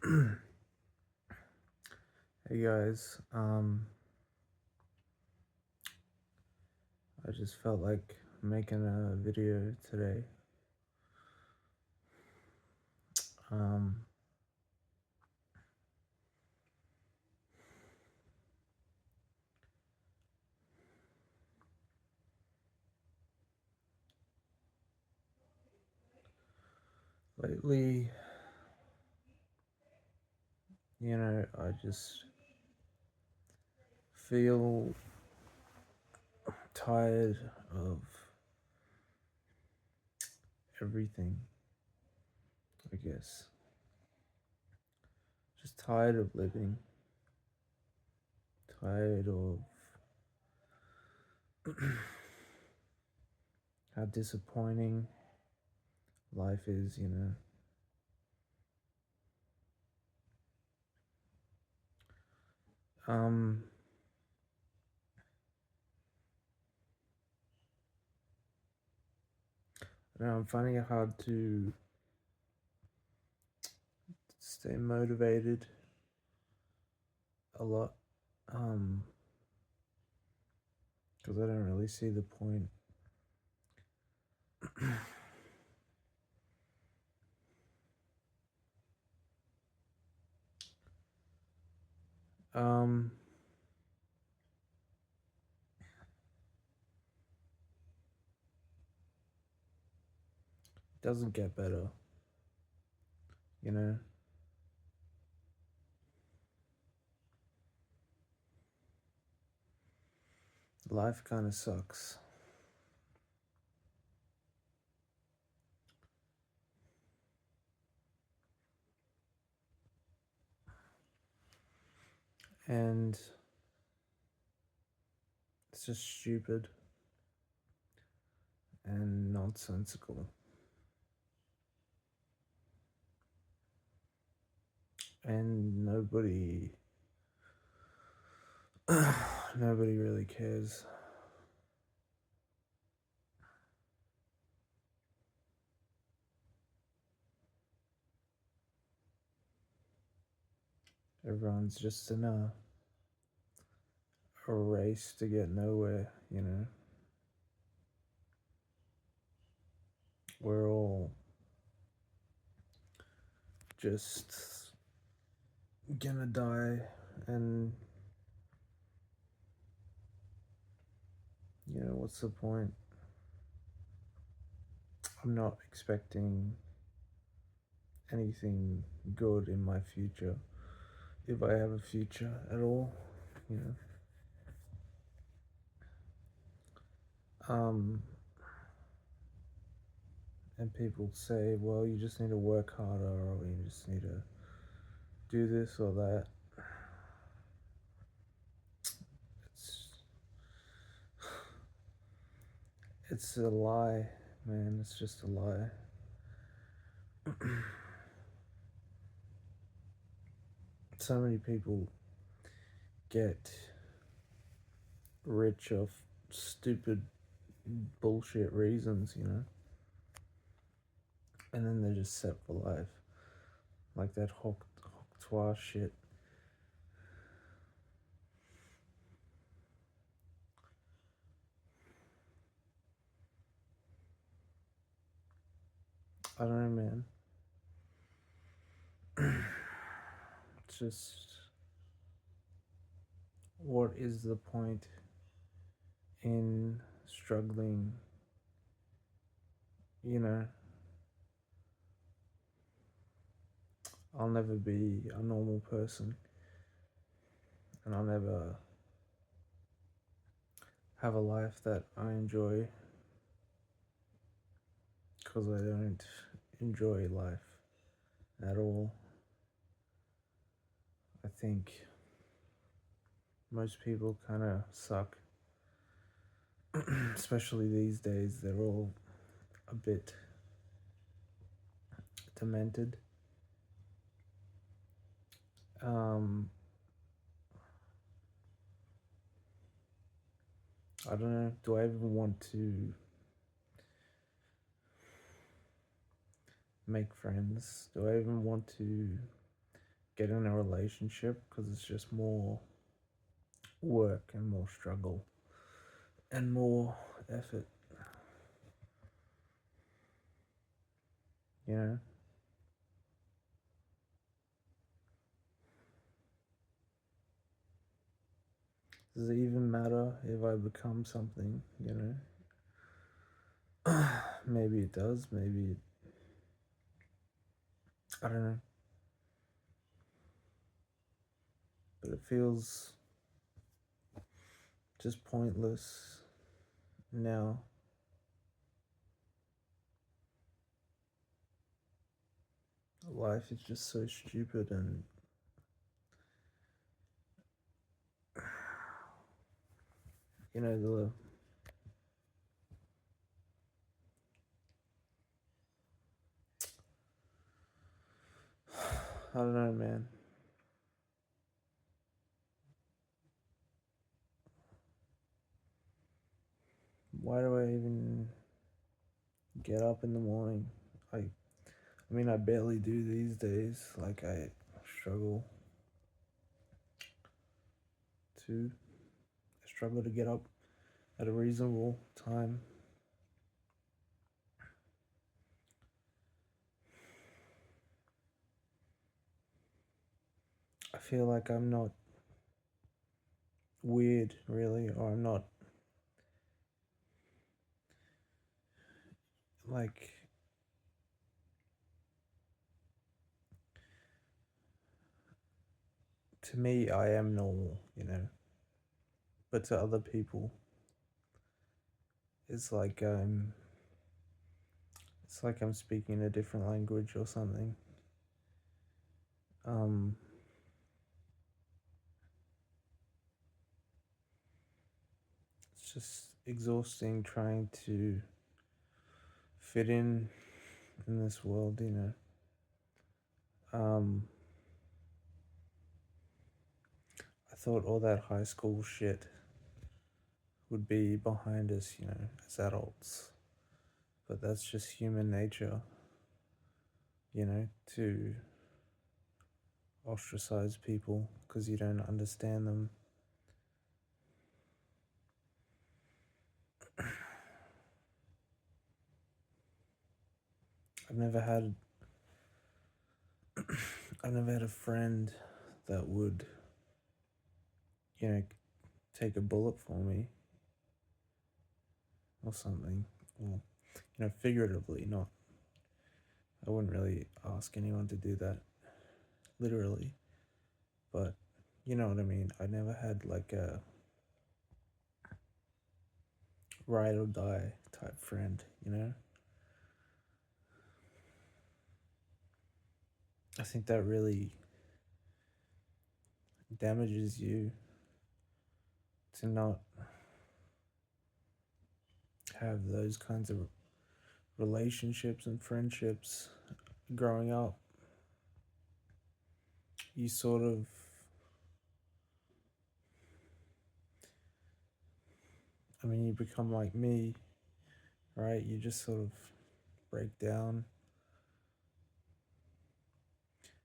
Hey guys, I just felt like making a video today. Um, Lately, I just feel tired of everything, I guess. Just tired of living, tired of how disappointing life is. Um, I'm finding it hard to stay motivated a lot, because I don't really see the point. Um, doesn't get better, you know? Life kind of sucks. And it's just stupid and nonsensical. And nobody really cares. Everyone's just in a race to get nowhere. We're all just gonna die, and what's the point? I'm not expecting anything good in my future, if I have a future at all, you know. Um, and people say, well, you just need to work harder, or you just need to do this or that. It's it's a lie, man. It's just a lie. So many people get rich off stupid bullshit reasons, and then they're just set for life, like that Hoktois shit. I don't know, man. It's just, what is the point in struggling? You know, I'll never be a normal person, and I'll never have a life that I enjoy, because I don't enjoy life at all. I think most people kind of suck, especially these days. They're all a bit demented. Um, I don't know. Do I even want to make friends? Do I even want to get in a relationship because it's just more work and more struggle and more effort, you know? Does it even matter if I become something, you know? Maybe it does, maybe I don't know. But it feels just pointless now. Life is just so stupid and you know I don't know, man. Why do I even get up in the morning? I mean, I barely do these days. Like, I struggle to get up at a reasonable time. I feel like I'm not weird, really, or I'm not like to me, I am normal, you know, but to other people, it's like I'm speaking a different language or something. Um, it's just exhausting trying to fit in this world, you know. Um, I thought all that high school shit would be behind us, you know, as adults. But that's just human nature, you know, to ostracize people because you don't understand them. I've never had I've never had a friend that would, you know, take a bullet for me or something. Well, you know, figuratively, not. I wouldn't really ask anyone to do that literally, but you know what I mean. I never had like a ride or die type friend, you know? I think that really damages you to not have those kinds of relationships and friendships growing up. You sort of, I mean, you become like me, right? You just sort of break down,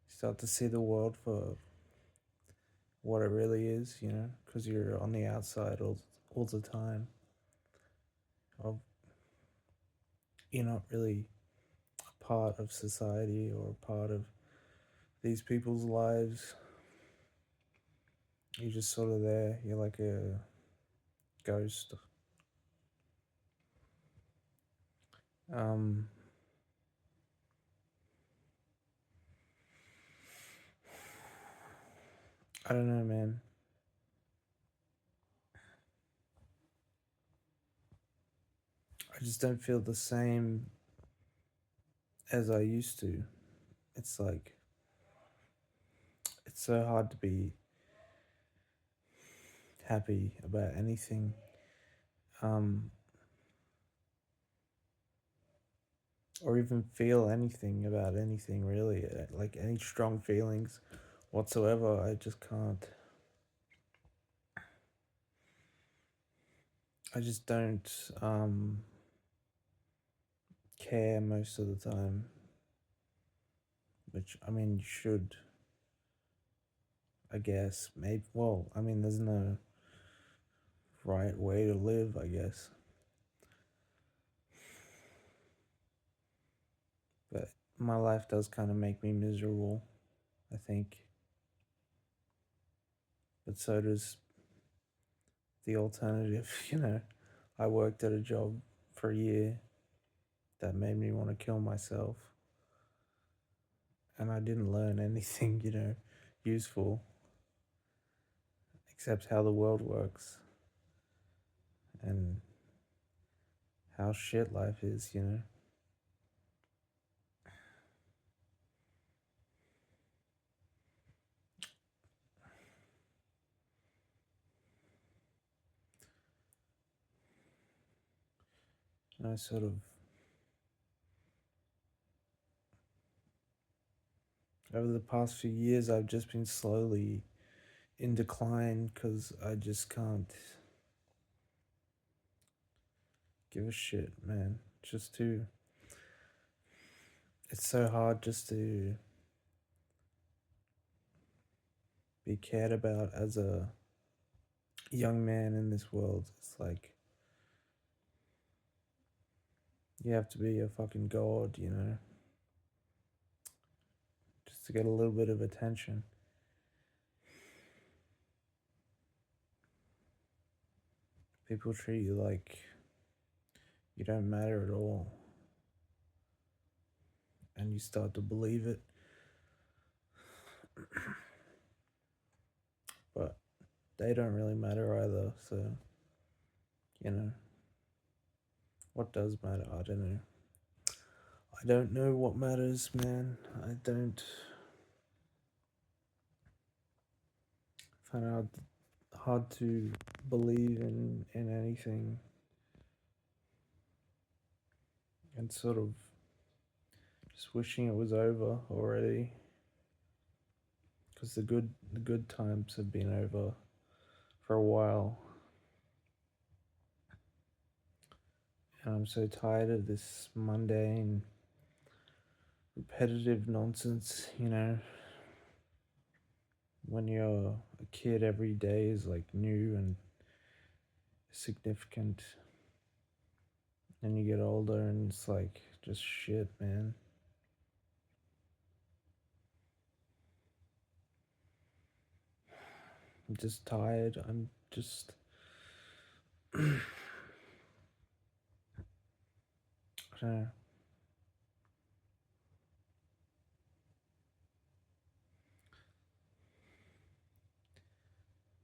start to see the world for what it really is, you know, because you're on the outside all the time. Of you're not really a part of society or a part of these people's lives. You're just sort of there. You're like a ghost. Um, I don't know, man. I just don't feel the same as I used to. It's like it's so hard to be happy about anything. Um, or even feel anything about anything really, like any strong feelings whatsoever. I just can't. I just don't care most of the time, which I mean you should. I guess. Maybe, well, I mean, there's no right way to live, I guess. But my life does kind of make me miserable, I think. But so does the alternative. I worked at a job for a year that made me want to kill myself. And I didn't learn anything, useful, except how the world works and how shit life is. And I sort of, over the past few years, I've just been slowly in decline because I just can't give a shit, man. It's so hard just to be cared about as a young man in this world. It's like you have to be a fucking god, just to get a little bit of attention. People treat you like you don't matter at all, and you start to believe it. But they don't really matter either, so, what does matter? I don't know. I don't know what matters, man. I don't find it hard to believe in anything, and sort of just wishing it was over already, because the good times have been over for a while, and I'm so tired of this mundane, repetitive nonsense. When you're a kid, every day is like new and significant, and you get older and it's like just shit, man. I'm just tired. I'm just I don't know.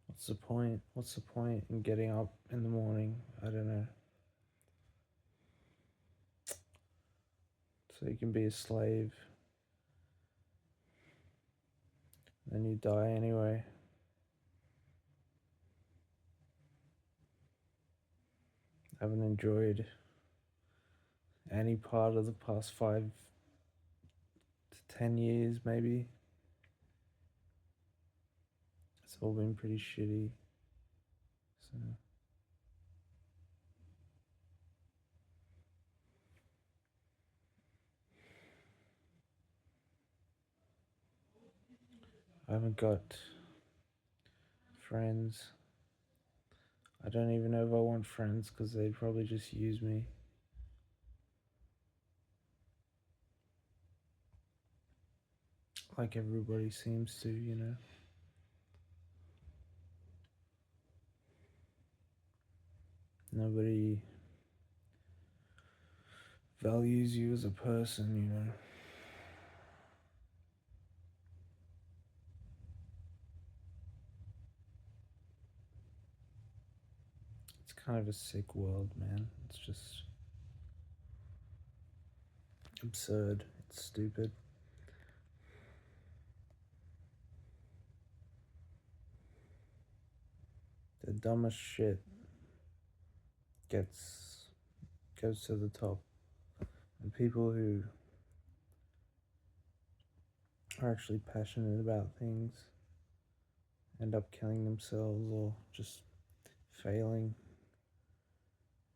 What's the point? What's the point in getting up in the morning? I don't know. So you can be a slave, then you die anyway. I haven't enjoyed any part of the past 5 to 10 years, maybe. It's all been pretty shitty. So I haven't got friends. I don't even know if I want friends because they'd probably just use me. Like everybody seems to. Nobody values you as a person. It's kind of a sick world, man. It's just absurd. It's stupid. The dumbest shit gets goes to the top, and people who are actually passionate about things end up killing themselves or just failing.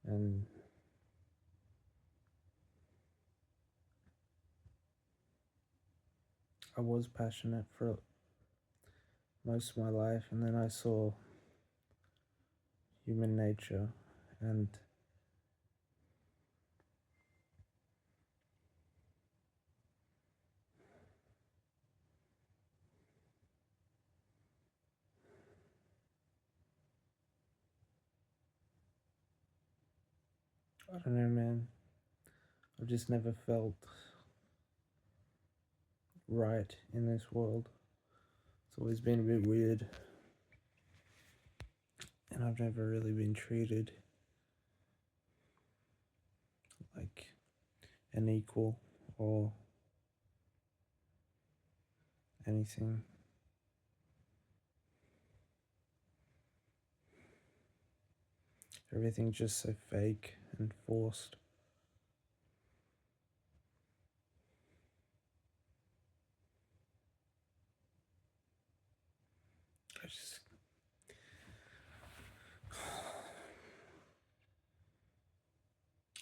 And I was passionate for most of my life, and then I saw human nature, and I don't know, man. I've just never felt right in this world. It's always been a bit weird, and I've never really been treated like an equal or anything. Everything's just so fake and forced. I just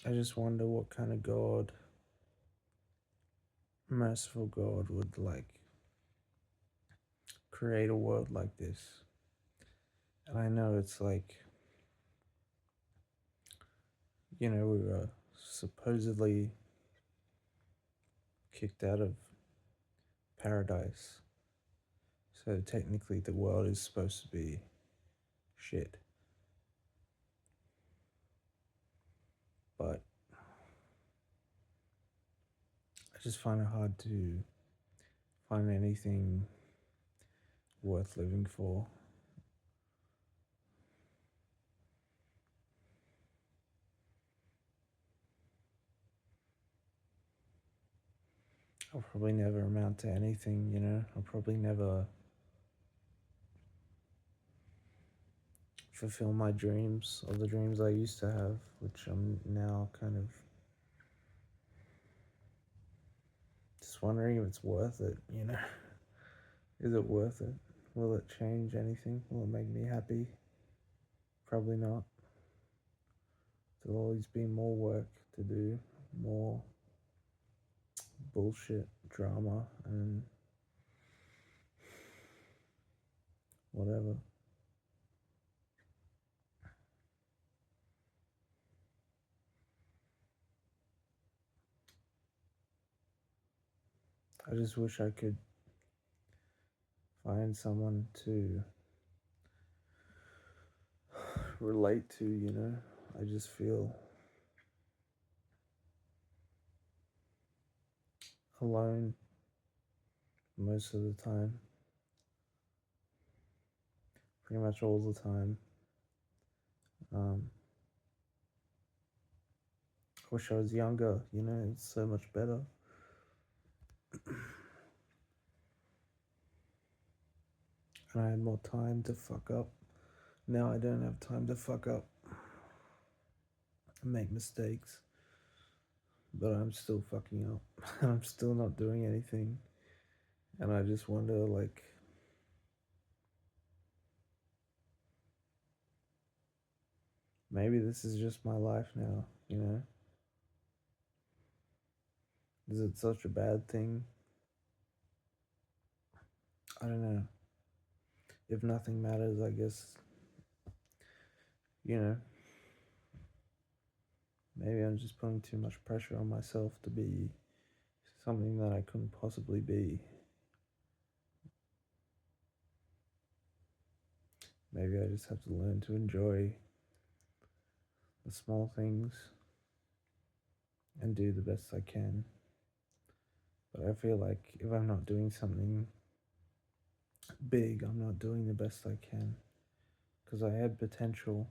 I just wonder what kind of God, merciful God, would like create a world like this. And I know it's like, we were supposedly kicked out of paradise. So technically the world is supposed to be shit. But I just find it hard to find anything worth living for. I'll probably never amount to anything. I'll probably never fulfill my dreams or the dreams I used to have, which I'm now kind of just wondering if it's worth it. Is it worth it? Will it change anything? Will it make me happy? Probably not. There'll always be more work to do, more bullshit, drama, and whatever. I just wish I could find someone to relate to. I just feel alone most of the time, pretty much all the time. I wish I was younger. It's so much better. And I had more time to fuck up. Now I don't have time to fuck up and make mistakes. But I'm still fucking up. I'm still not doing anything. And I just wonder, like, maybe this is just my life now. Is it such a bad thing? I don't know. If nothing matters, I guess, you know, maybe I'm just putting too much pressure on myself to be something that I couldn't possibly be. Maybe I just have to learn to enjoy the small things and do the best I can. But I feel like if I'm not doing something big, I'm not doing the best I can. Because I had potential.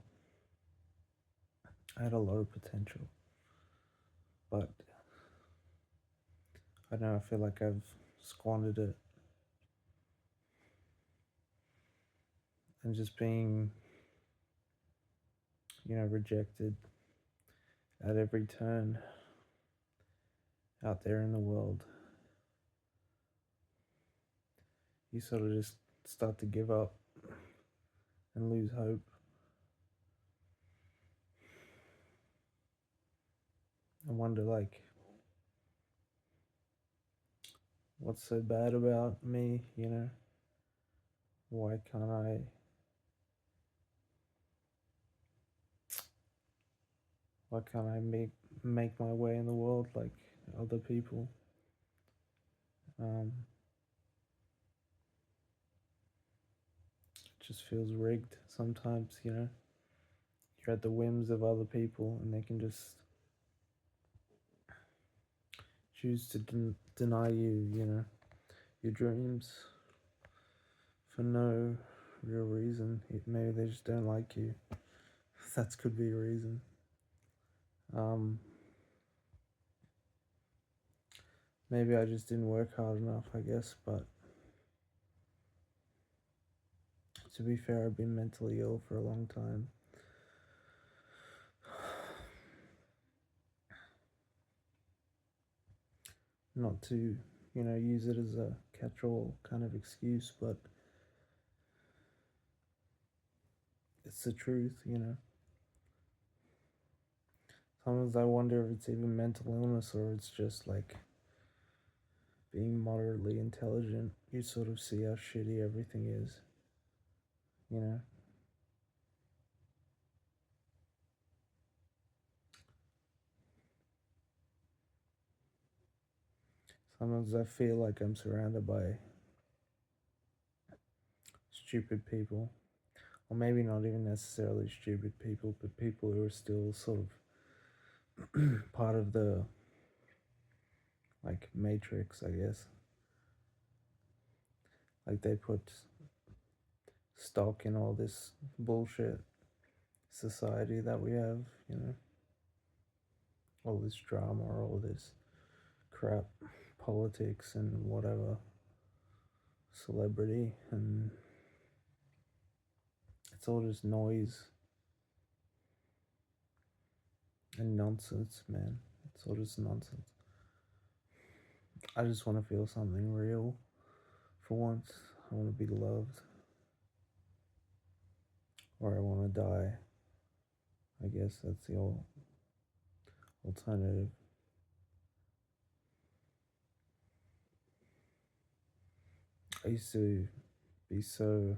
I had a lot of potential. But I don't know, I feel like I've squandered it. And just being, rejected at every turn out there in the world. You sort of just start to give up and lose hope. I wonder, like, what's so bad about me? Why can't I make my way in the world like other people? Um, it just feels rigged sometimes, you know. You're at the whims of other people, and they can just choose to deny you, you know, your dreams for no real reason. Maybe they just don't like you. That could be a reason. Um, Maybe I just didn't work hard enough, I guess, but to be fair, I've been mentally ill for a long time. Not to, you know, use it as a catch-all kind of excuse, but it's the truth, you know. Sometimes I wonder if it's even mental illness or it's just like being moderately intelligent. You sort of see how shitty everything is, you know. Sometimes I feel like I'm surrounded by stupid people, or maybe not even necessarily stupid people, but people who are still sort of part of the like matrix, I guess. Like they put stock in all this bullshit society that we have, you know, all this drama, all this crap, politics and whatever, celebrity, and it's all just noise and nonsense, man. It's all just nonsense. I just want to feel something real for once. I want to be loved, or I want to die. I guess that's the alternative. I used to be so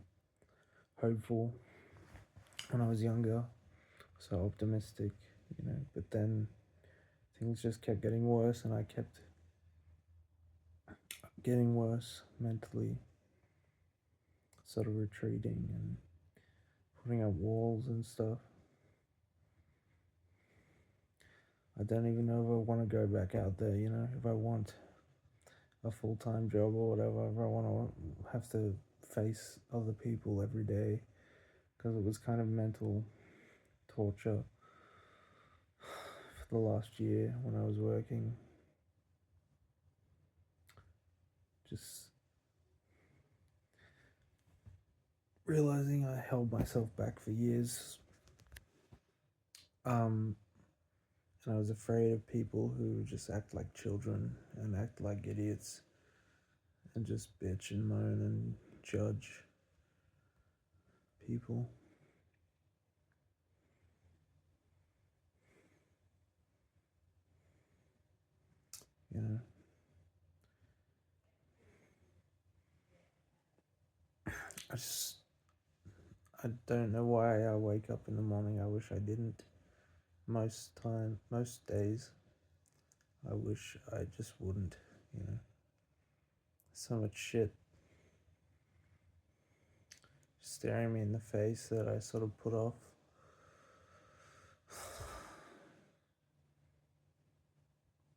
hopeful when I was younger, so optimistic, you know, but then things just kept getting worse and I kept getting worse mentally, sort of retreating and putting up walls and stuff. I don't even know if I want to go back out there, you know, if I want a full-time job or whatever, if I want to have to face other people every day, because it was kind of mental torture for the last year when I was working. Just realizing I held myself back for years. And I was afraid of people who just act like children and act like idiots and just bitch and moan and judge people. You know, I just, I don't know why I wake up in the morning. I wish I didn't. Most days, I wish I just wouldn't, you know. So much shit staring me in the face that I sort of put off.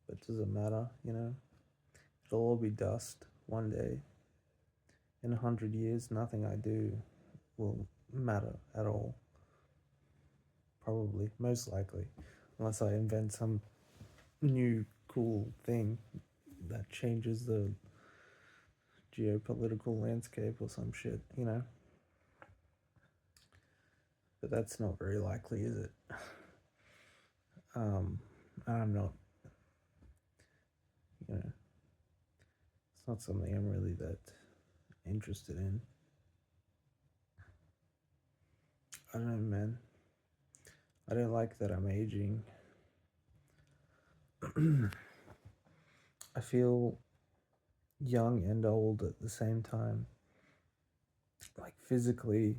But does it matter, you know? It'll all be dust one day. In 100 years, nothing I do will matter at all. Probably, most likely, unless I invent some new cool thing that changes the geopolitical landscape or some shit, you know. But that's not very likely, is it? I'm not, you know, it's not something I'm really that interested in. I don't know, man. I don't like that I'm aging. I feel young and old at the same time. like physically,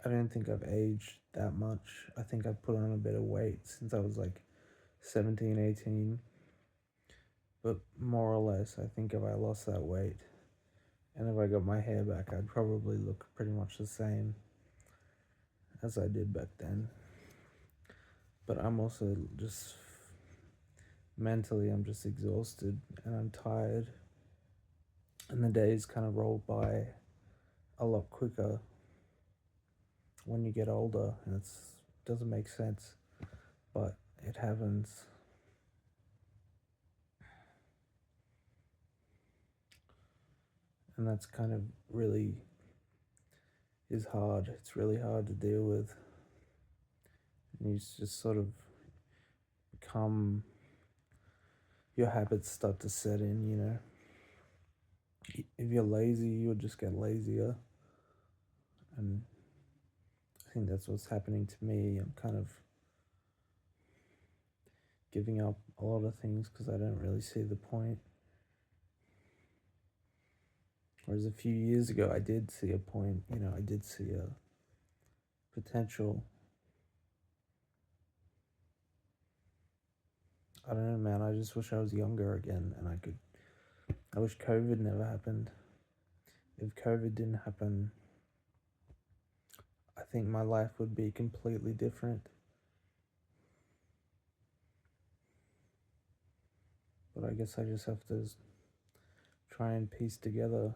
I don't think I've aged that much. I think I've put on a bit of weight since I was like 17, 18. But more or less, I think if I lost that weight and if I got my hair back, I'd probably look pretty much the same as I did back then. But I'm also just mentally, I'm just exhausted and I'm tired. And the days kind of roll by a lot quicker when you get older, and it doesn't make sense, but it happens. And that's kind of really is hard. It's really hard to deal with. And you just sort of become, your habits start to set in, you know. If you're lazy, you'll just get lazier. And I think that's what's happening to me. I'm kind of giving up a lot of things because I don't really see the point. Whereas a few years ago, I did see a point, you know, I did see a potential. I don't know, man. I just wish I was younger again and I wish COVID never happened. If COVID didn't happen, I think my life would be completely different. But I guess I just have to try and piece together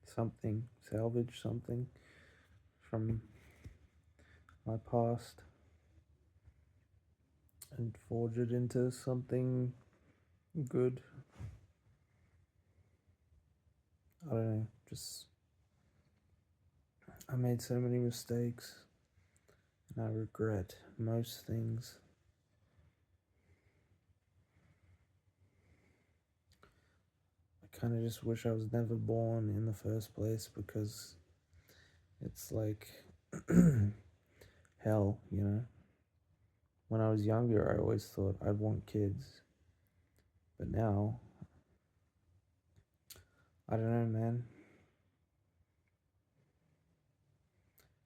something, salvage something from my past and forge it into something good. I don't know, just I made so many mistakes and I regret most things. I kind of just wish I was never born in the first place because it's like hell, you know. When I was younger, I always thought I'd want kids. But now, I don't know, man.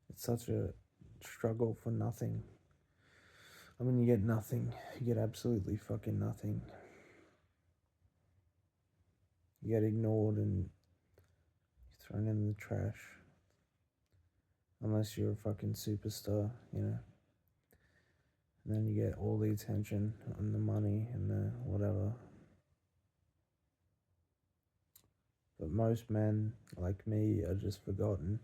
It's such a struggle for nothing. I mean, you get nothing. You get absolutely fucking nothing. You get ignored and thrown in the trash. Unless you're a fucking superstar, you know. And then you get all the attention and the money and the whatever. But most men, like me, are just forgotten.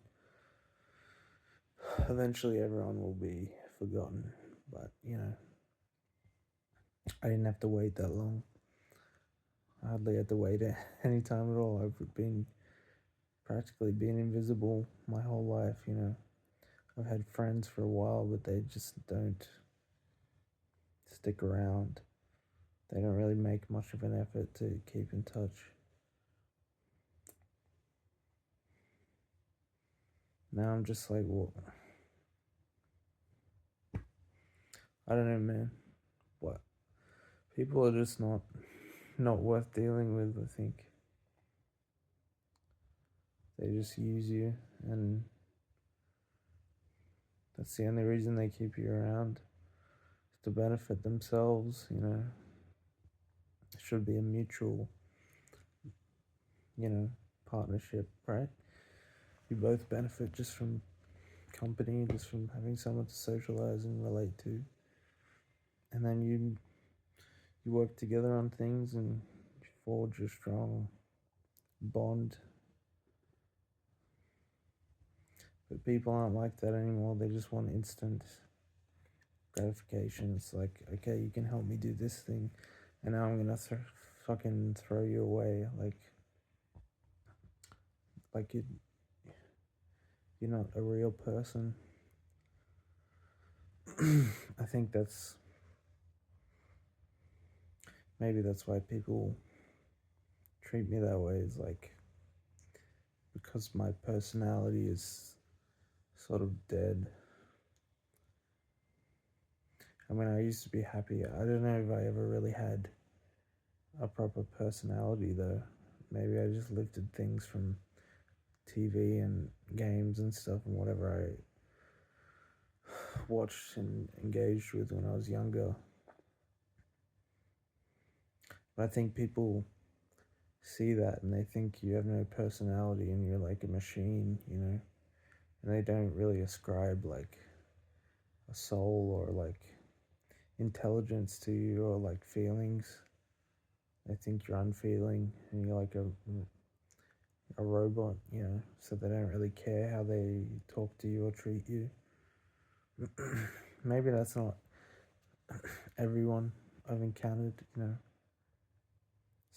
Eventually everyone will be forgotten. But, you know, I didn't have to wait that long. I hardly had to wait any time at all. I've practically been invisible my whole life, you know. I've had friends for a while, but they just don't stick around. They don't really make much of an effort to keep in touch. Now I'm just like, well, I don't know, man. What? People are just not worth dealing with, I think. They just use you, and that's the only reason they keep you around, is to benefit themselves, you know. It should be a mutual, you know, partnership, right? You both benefit just from company, just from having someone to socialize and relate to. And then you work together on things and you forge a strong bond. But people aren't like that anymore. They just want instant gratification. It's like, okay, you can help me do this thing, and now I'm gonna fucking throw you away. Like you're not a real person. I think maybe that's why people treat me that way, is like because my personality is sort of dead. I mean, I used to be happy. I don't know if I ever really had a proper personality though. Maybe I just lifted things from TV and games and stuff and whatever I watched and engaged with when I was younger. But I think people see that and they think you have no personality and you're like a machine, you know? And they don't really ascribe like a soul or like intelligence to you or like feelings. They think you're unfeeling and you're like a robot, you know, so they don't really care how they talk to you or treat you. Maybe that's not everyone I've encountered, you know.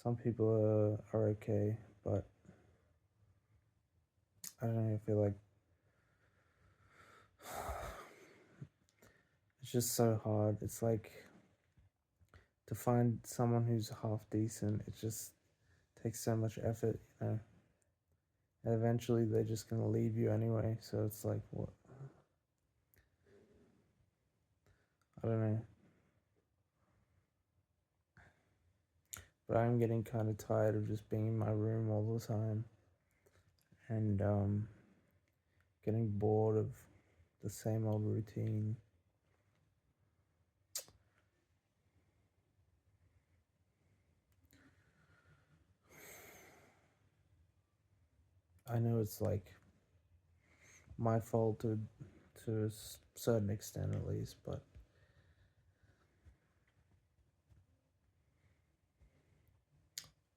Some people are okay, but I don't know, I feel like it's just so hard. It's like to find someone who's half decent, it just takes so much effort, you know. And eventually they're just gonna leave you anyway, so it's like, what? I don't know. But I'm getting kind of tired of just being in my room all the time and getting bored of the same old routine. I know it's like my fault to a certain extent at least, but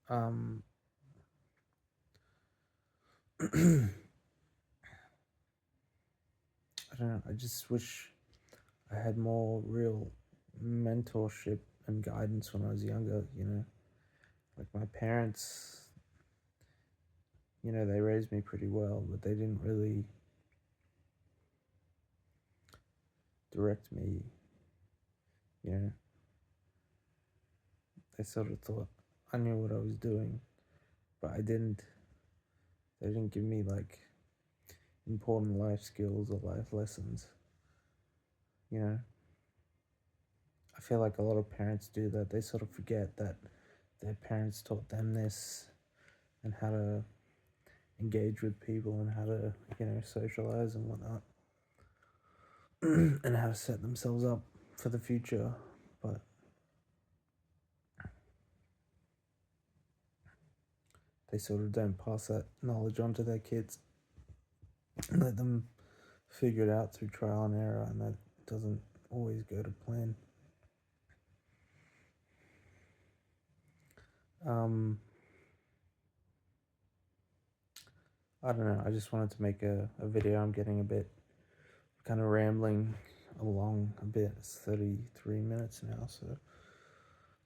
um I don't know, I just wish I had more real mentorship and guidance when I was younger, you know. Like my parents, you know, they raised me pretty well, but they didn't really direct me, you know. They sort of thought I knew what I was doing, but I didn't. They didn't give me like important life skills or life lessons, you know. I feel like a lot of parents do that. They sort of forget that their parents taught them this and how to engage with people and how to, you know, socialize and whatnot, and how to set themselves up for the future. But they sort of don't pass that knowledge on to their kids and let them figure it out through trial and error, and that doesn't always go to plan. Um, I don't know. I just wanted to make a video. I'm getting a bit kind of rambling along a bit. It's 33 minutes now, so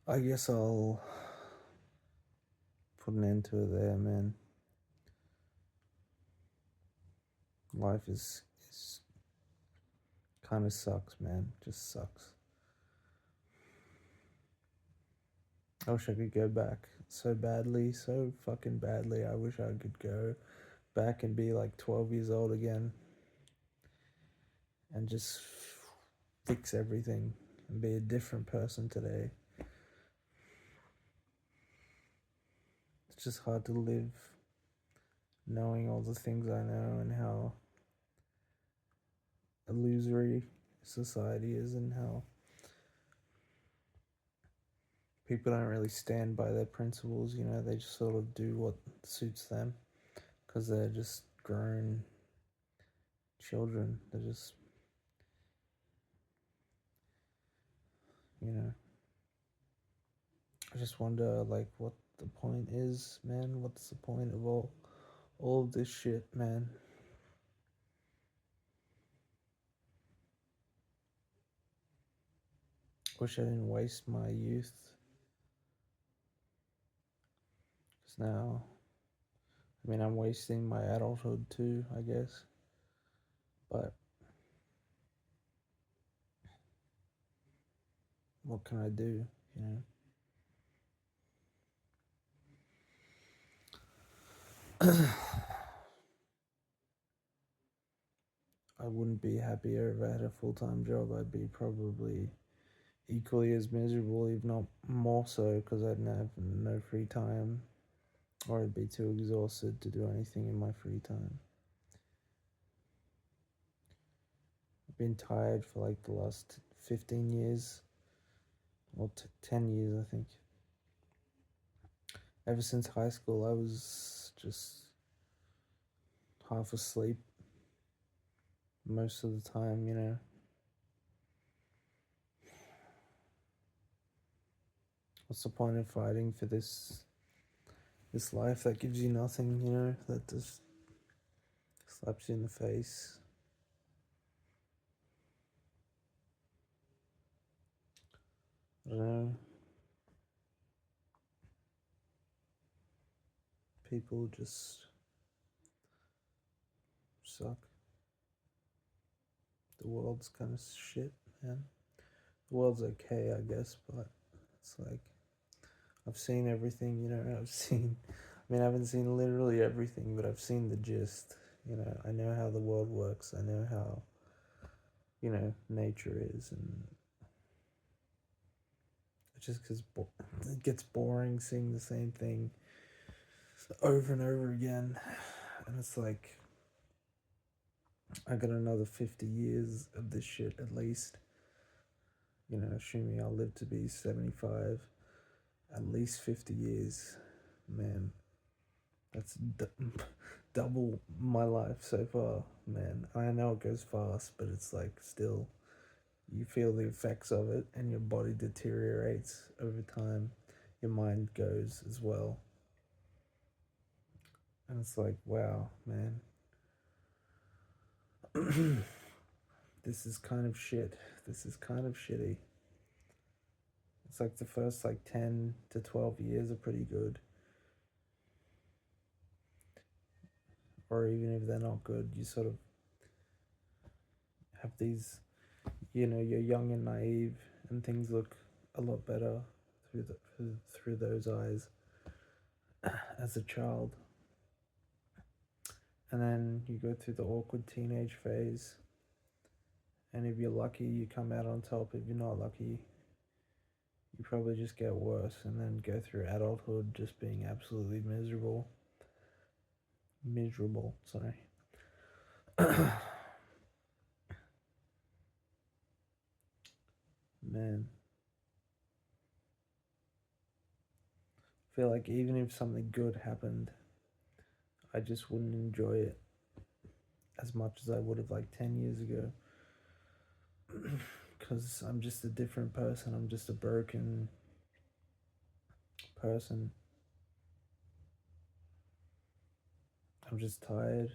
I guess I'll put an end to it there, man. Life is kind of sucks, man. Just sucks. I wish I could go back so badly, so fucking badly. I wish I could go back and be like 12 years old again and just fix everything and be a different person today. It's just hard to live knowing all the things I know and how illusory society is and how people don't really stand by their principles, you know, they just sort of do what suits them because they're just grown children. They're just, you know, I just wonder like what the point is, man. What's the point of all of this shit, man? Wish I didn't waste my youth. Because now, I mean, I'm wasting my adulthood too, I guess. But what can I do, you know? I wouldn't be happier if I had a full-time job. I'd be probably equally as miserable, if not more so, because I'd have no free time or I'd be too exhausted to do anything in my free time. I've been tired for like the last 15 years, or 10 years, I think. Ever since high school, I was just half asleep most of the time, you know. What's the point of fighting for this life that gives you nothing, you know, that just slaps you in the face? I don't know. People just suck. The world's kind of shit, man. The world's okay, I guess, but it's like I've seen everything, you know. I mean, I haven't seen literally everything, but I've seen the gist. You know, I know how the world works. I know how, you know, nature is, and it's just because it gets boring seeing the same thing over and over again. And it's like, I got another 50 years of this shit at least. You know, assuming I'll live to be 75, at least 50 years. Man, that's double my life so far, man. I know it goes fast, but it's like still, you feel the effects of it, and your body deteriorates over time. Your mind goes as well. And it's like, wow, man. This is kind of shit. This is kind of shitty. It's like the first like 10 to 12 years are pretty good. Or even if they're not good, you sort of have these, you know, you're young and naive, and things look a lot better through those eyes as a child. And then you go through the awkward teenage phase, and if you're lucky, you come out on top. If you're not lucky, you probably just get worse, and then go through adulthood just being absolutely miserable, sorry. Man, I feel like even if something good happened, I just wouldn't enjoy it as much as I would have like 10 years ago. Because I'm just a different person. I'm just a broken person. I'm just tired.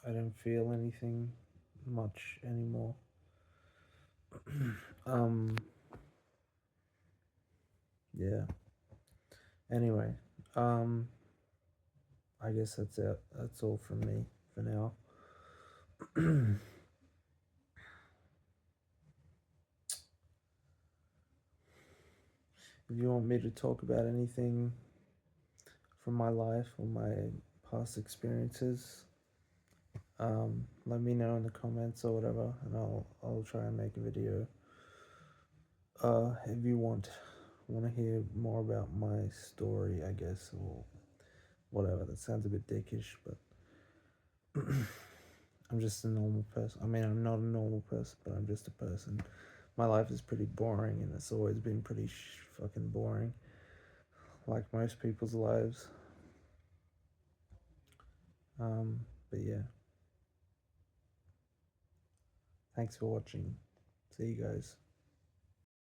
I don't feel anything much anymore. um, yeah. Anyway, I guess that's it. That's all from me for now. If you want me to talk about anything from my life or my past experiences, let me know in the comments or whatever, and I'll try and make a video. If you want to hear more about my story, I guess, or whatever. That sounds a bit dickish, but I'm just a normal person. I mean, I'm not a normal person, but I'm just a person. My life is pretty boring, and it's always been pretty fucking boring, like most people's lives. But yeah, thanks for watching. See you guys.